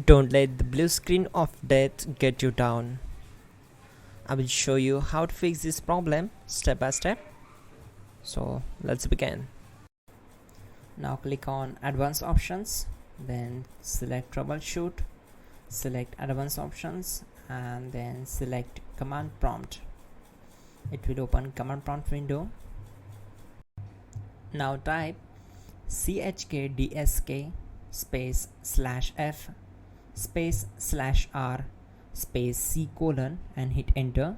Don't let the blue screen of death get you down. I will show you how to fix this problem step by step. So let's begin. Now click on Advanced Options, then select Troubleshoot, select Advanced Options, and then select Command Prompt. It will open Command Prompt window. Now type chkdsk space /f space /r space c : and hit enter.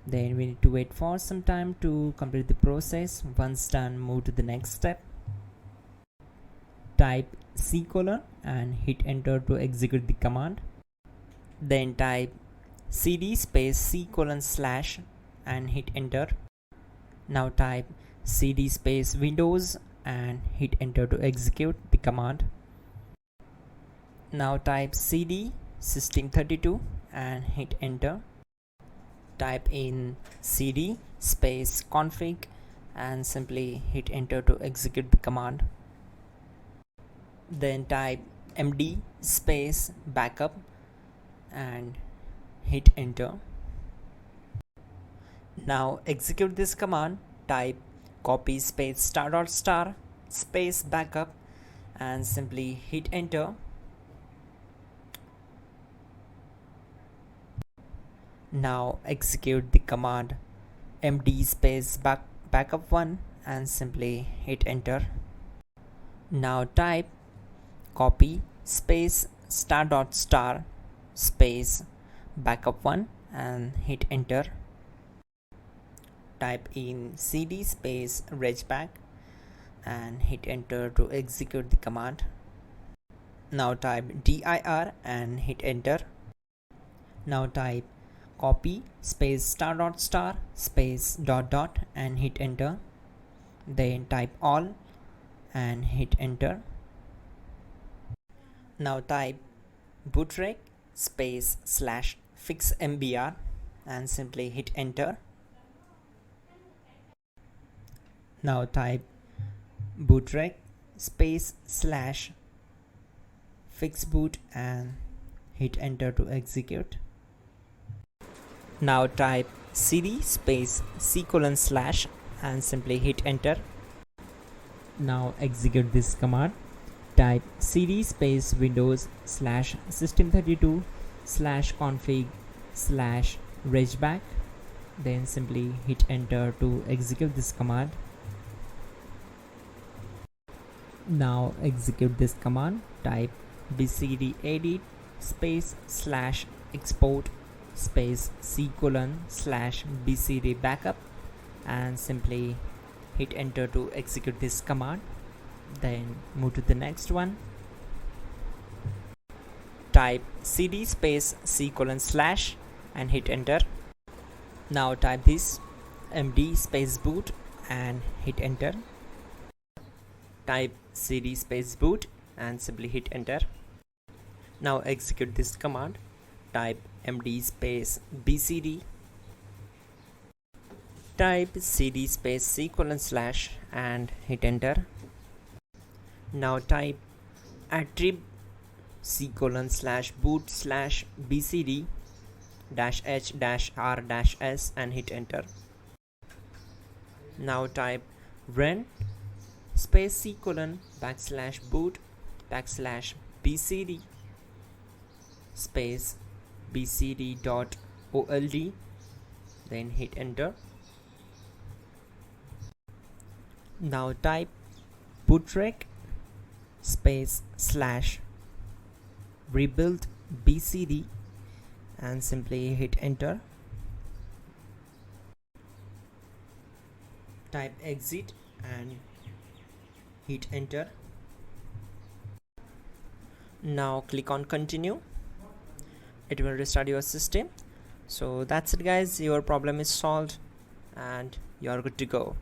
Then we need to wait for some time to complete the process. Once done, move to the next step. Type c : and hit enter to execute the command. Then type cd space c : / and hit enter. Now type cd space windows and hit enter to execute the command. Now type cd system32 and hit enter. Type in cd space config and simply hit enter to execute the command. Then type md space backup and hit enter. Now execute this command. Type copy space ** space backup and simply hit enter. Now execute the command md space backup1 and simply hit enter. Now type copy space ** space backup1 and hit enter. Type in cd space regback and hit enter to execute the command. Now type dir and hit enter. Now type copy space ** space ... and hit enter. Then type all and hit enter. Now type bootrec space /fixmbr and simply hit enter. Now type bootrec space /fixboot and hit enter to execute. Now type cd space c : / and simply hit enter. Now execute this command. Type cd space windows /system32 /config /regback. Then simply hit enter to execute this command. Now execute this command. Type bcdedit space /export space c : /bcd backup and simply hit enter to execute this command. Then move to the next one. Type cd space c : / and hit enter. Now type this md space boot and hit enter. Type cd space boot and simply hit enter. Now execute this command. Type md space bcd. Type cd space c : / and hit enter. Now type attrib c : /boot /bcd -h -r -s and hit enter. Now type run space c : /boot /bcd space bcd.old, then hit enter. Now type bootrec space /rebuildbcd and simply hit enter. Type exit and hit enter. Now click on continue. It will restart your system. So that's it guys, your problem is solved and you are good to go.